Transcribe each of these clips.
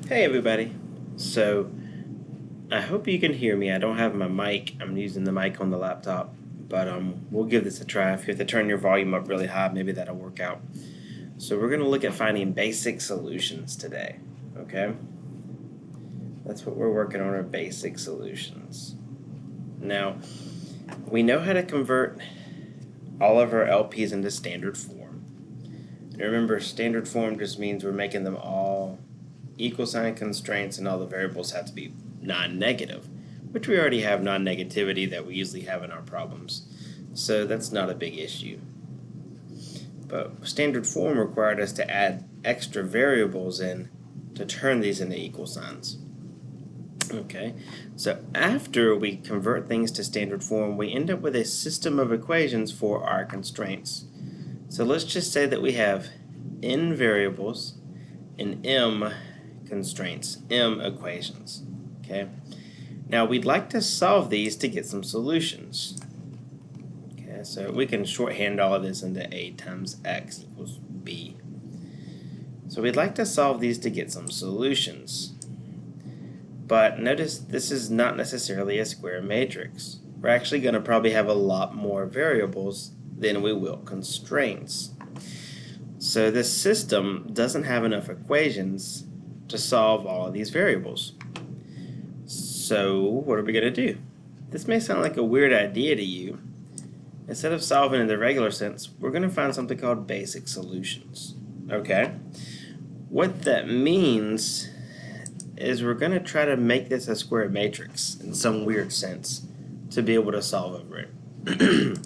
Hey everybody. So I hope you can hear me. I don't have my mic. I'm using the mic on the laptop, but we'll give this a try. If you have to turn your volume up really high, maybe that'll work out. So we're going to look at finding basic solutions today, okay? That's what we're working on, are basic solutions. Now, we know how to convert all of our LPs into standard form. And remember, standard form just means we're making them all equal sign constraints and all the variables have to be non-negative, which we already have non-negativity that we usually have in our problems. So that's not a big issue. But standard form required us to add extra variables in to turn these into equal signs. Okay, so after we convert things to standard form, we end up with a system of equations for our constraints. So let's just say that we have n variables and m constraints, m equations. Okay, now we'd like to solve these to get some solutions. Okay, so we can shorthand all of this into a times x equals b. So we'd like to solve these to get some solutions. But notice this is not necessarily a square matrix. We're actually going to probably have a lot more variables than we will constraints. So this system doesn't have enough equations to solve all of these variables. So what are we going to do? This may sound like a weird idea to you. Instead of solving in the regular sense, we're going to find something called basic solutions. Okay? What that means is we're going to try to make this a square matrix in some weird sense to be able to solve over it.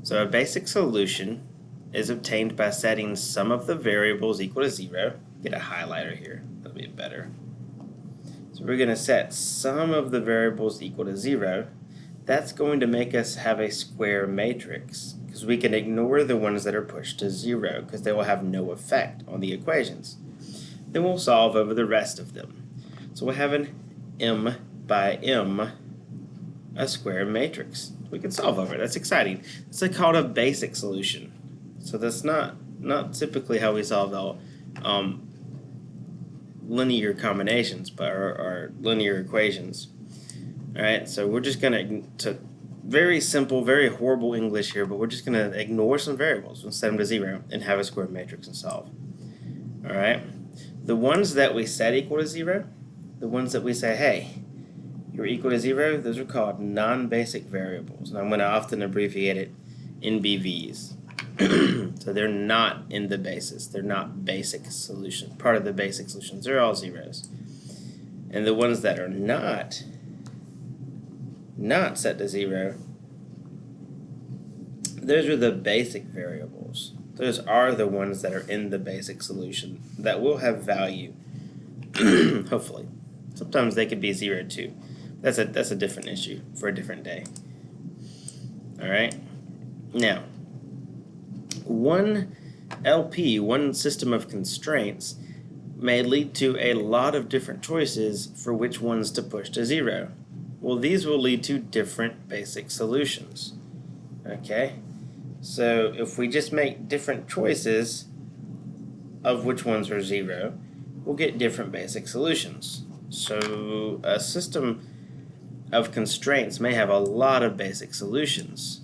So a basic solution is obtained by setting some of the variables equal to 0. Get a highlighter here, that'll be better. So we're going to set some of the variables equal to 0. That's going to make us have a square matrix because we can ignore the ones that are pushed to 0 because they will have no effect on the equations. Then we'll solve over the rest of them. So we'll have an m by m, a square matrix. We can solve over it. That's exciting. It's called a basic solution. So that's not typically how we solve all linear combinations, or linear equations. All right, so we're just going to very simple, very horrible English here, but we're just going to ignore some variables and set them to 0 and have a square matrix and solve. All right. The ones that we set equal to 0, the ones that we say, hey, you're equal to 0, those are called non-basic variables. And I'm going to often abbreviate it NBVs. So they're not in the basis. They're not basic solution, part of the basic solutions. They're all zeros. And the ones that are not set to 0, those are the basic variables. Those are the ones that are in the basic solution that will have value, hopefully. Sometimes they could be 0 too. That's a different issue for a different day. All right. Now, one LP, one system of constraints, may lead to a lot of different choices for which ones to push to 0. Well, these will lead to different basic solutions. Okay. So if we just make different choices of which ones are 0, we'll get different basic solutions. So a system of constraints may have a lot of basic solutions,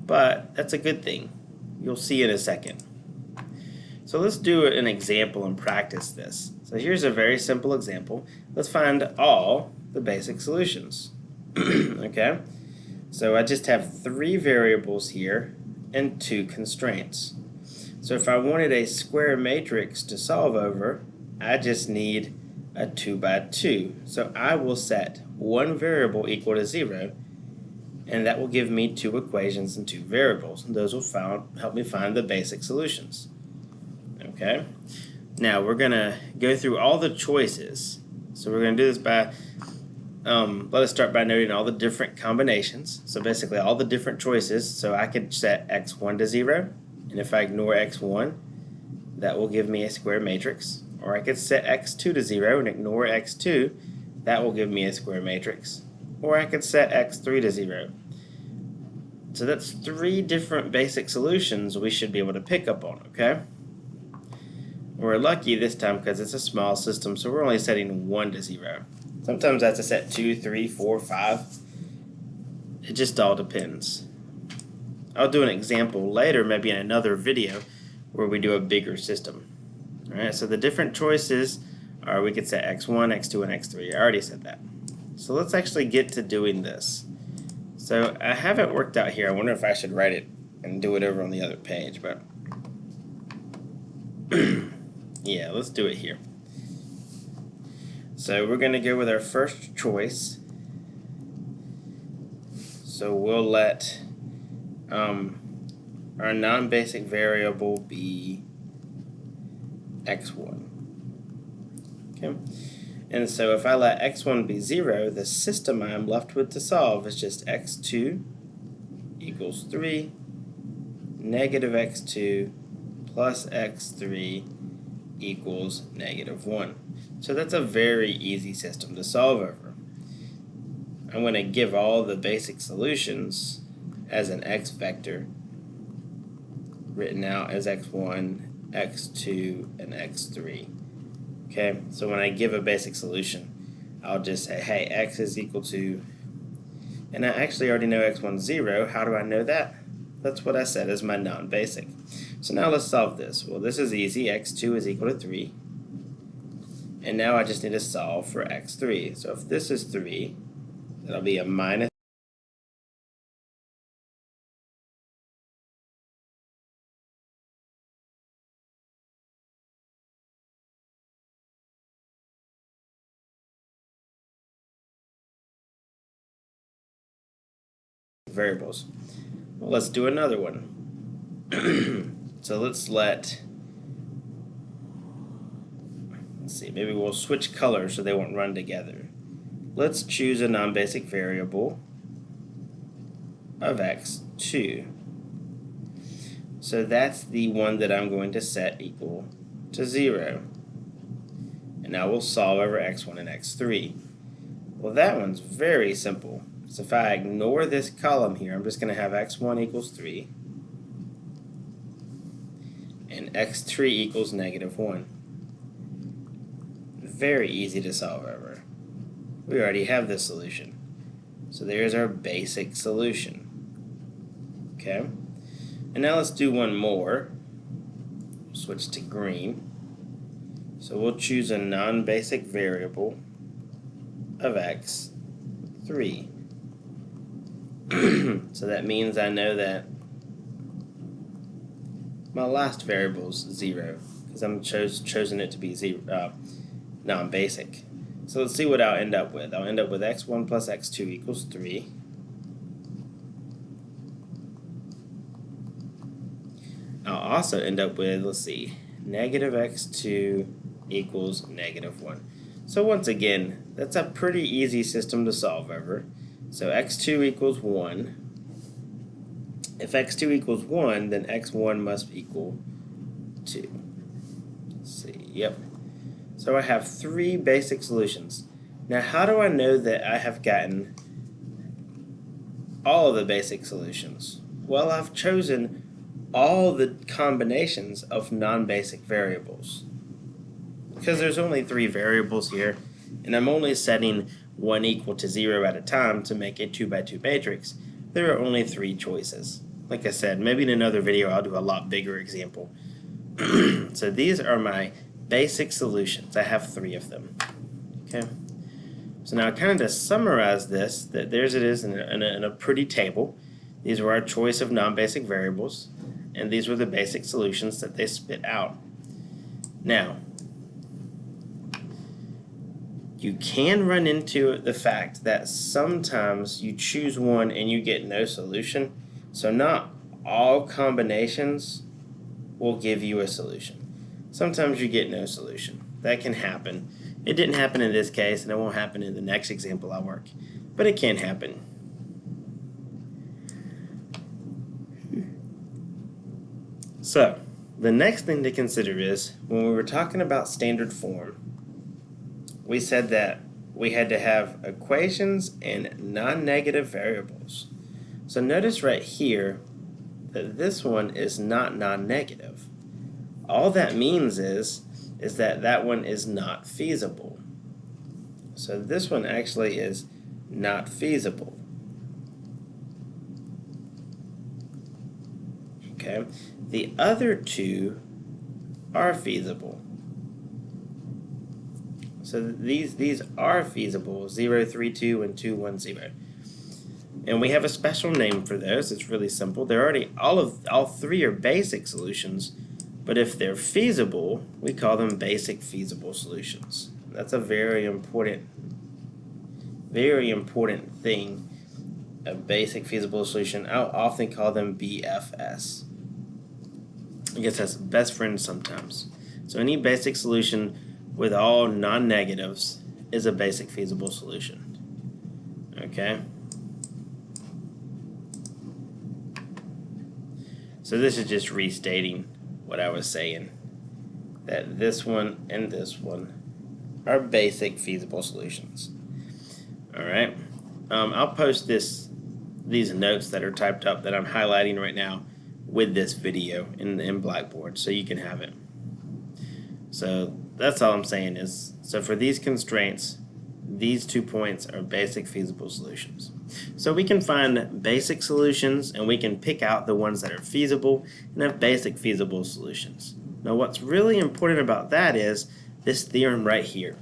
but that's a good thing. You'll see in a second. So let's do an example and practice this. So here's a very simple example. Let's find all the basic solutions. Okay? So I just have 3 variables here and 2 constraints. So if I wanted a square matrix to solve over, I just need a 2 by 2. So I will set one variable equal to 0, and that will give me 2 equations and 2 variables. And those will help me find the basic solutions. Okay? Now we're going to go through all the choices. So we're going to do this by let us start by noting all the different combinations. So basically all the different choices. So I could set x1 to 0, and if I ignore x1, that will give me a square matrix. Or I could set x2 to 0 and ignore x2, that will give me a square matrix. Or I could set x3 to 0. So that's 3 different basic solutions we should be able to pick up on, okay? We're lucky this time because it's a small system, so we're only setting 1 to 0. Sometimes I have to set 2, 3, 4, 5. It just all depends. I'll do an example later, maybe in another video, where we do a bigger system. Alright, so the different choices are we could set x1, x2, and x3. I already said that. So let's actually get to doing this. So I have it worked out here. I wonder if I should write it and do it over on the other page, but yeah, let's do it here. So we're going to go with our first choice. So we'll let our non-basic variable be x1. Okay, and so if I let x1 be 0, the system I'm left with to solve is just x2 equals 3, negative x2 plus x3 equals negative 1. So that's a very easy system to solve over. I'm going to give all the basic solutions as an x vector written out as x1, x2, and x3. Okay, so when I give a basic solution, I'll just say, hey, x is equal to, and I actually already know x1 is 0. How do I know that? That's what I said as my non-basic. So now let's solve this. Well, this is easy. x2 is equal to 3. And now I just need to solve for x3. So if this is 3, that'll be a minus variables. Well, let's do another one. So let's see, maybe we'll switch colors so they won't run together. Let's choose a non-basic variable of x2. So that's the one that I'm going to set equal to 0. And now we'll solve over x1 and x3. Well, that one's very simple. So if I ignore this column here, I'm just going to have x1 equals 3 and x3 equals negative 1. Very easy to solve over. We already have this solution. So there's our basic solution. Okay? And now let's do one more. Switch to green. So we'll choose a non-basic variable of x3. So that means I know that my last variable is 0 because I'm chosen it to be non-basic. So let's see what I'll end up with. I'll end up with x1 plus x2 equals 3. I'll also end up with, let's see, negative x2 equals negative 1. So once again, that's a pretty easy system to solve over. So x2 equals 1. If x2 equals 1, then x1 must equal 2. Let's see, yep. So I have 3 basic solutions. Now how do I know that I have gotten all of the basic solutions? Well, I've chosen all the combinations of non-basic variables. Because there's only 3 variables here, and I'm only setting 1 equal to 0 at a time to make a 2 by 2 matrix, there are only 3 choices. Like I said, maybe in another video I'll do a lot bigger example. So these are my basic solutions. I have 3 of them. Okay. So now kind of to summarize this, that there's it is in a pretty table. These were our choice of non-basic variables, and these were the basic solutions that they spit out. Now, you can run into the fact that sometimes you choose one and you get no solution. So not all combinations will give you a solution. Sometimes you get no solution. That can happen. It didn't happen in this case, and it won't happen in the next example I work. But it can happen. So, the next thing to consider is, when we were talking about standard form, we said that we had to have equations and non-negative variables. So notice right here that this one is not non-negative. All that means is is that that one is not feasible. So this one actually is not feasible. Okay, the other two are feasible. So these are feasible, 0, 3, 2, and 2, 1, 0. And we have a special name for those. It's really simple. They're already all three are basic solutions, but if they're feasible, we call them basic feasible solutions. That's a very important thing. A basic feasible solution. I'll often call them BFS. I guess that's best friends sometimes. So any basic solution with all non-negatives is a basic feasible solution. Okay? So this is just restating what I was saying, that this one and this one are basic feasible solutions. All right? I'll post these notes that are typed up that I'm highlighting right now with this video in Blackboard, so you can have it. So that's all I'm saying is, so for these constraints, these 2 points are basic feasible solutions. So we can find basic solutions, and we can pick out the ones that are feasible and have basic feasible solutions. Now what's really important about that is this theorem right here.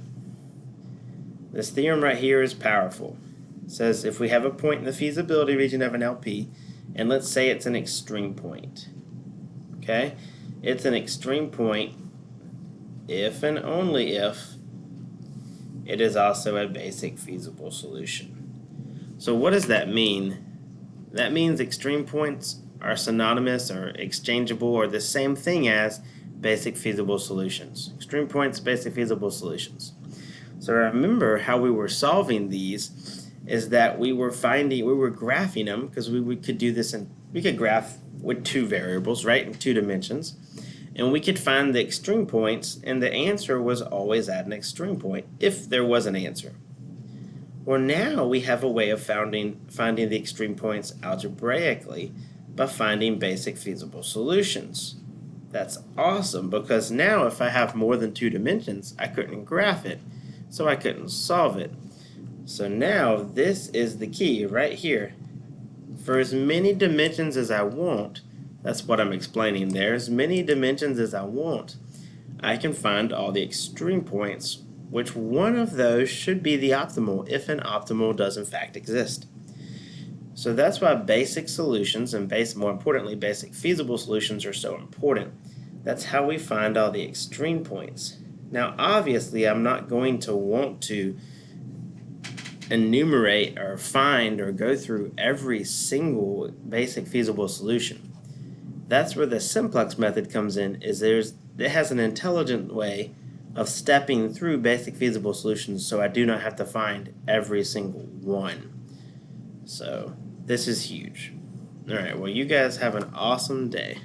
This theorem right here is powerful. It says if we have a point in the feasibility region of an LP, and let's say it's an extreme point, okay? It's an extreme point if and only if it is also a basic feasible solution. So what does that mean? That means extreme points are synonymous or exchangeable or the same thing as basic feasible solutions. Extreme points, basic feasible solutions. So remember how we were solving these is that we were graphing them, because we could do this, and we could graph with 2 variables, right, in 2 dimensions. And we could find the extreme points, and the answer was always at an extreme point, if there was an answer. Well, now we have a way of finding the extreme points algebraically by finding basic feasible solutions. That's awesome, because now if I have more than 2 dimensions, I couldn't graph it, so I couldn't solve it. So now this is the key right here. For as many dimensions as I want, that's what I'm explaining there, as many dimensions as I want, I can find all the extreme points, which one of those should be the optimal if an optimal does in fact exist. So that's why basic solutions and more importantly basic feasible solutions are so important. That's how we find all the extreme points. Now obviously I'm not going to want to enumerate or find or go through every single basic feasible solution. That's where the simplex method comes in, is it has an intelligent way of stepping through basic feasible solutions so I do not have to find every single one. So this is huge. Alright, well you guys have an awesome day.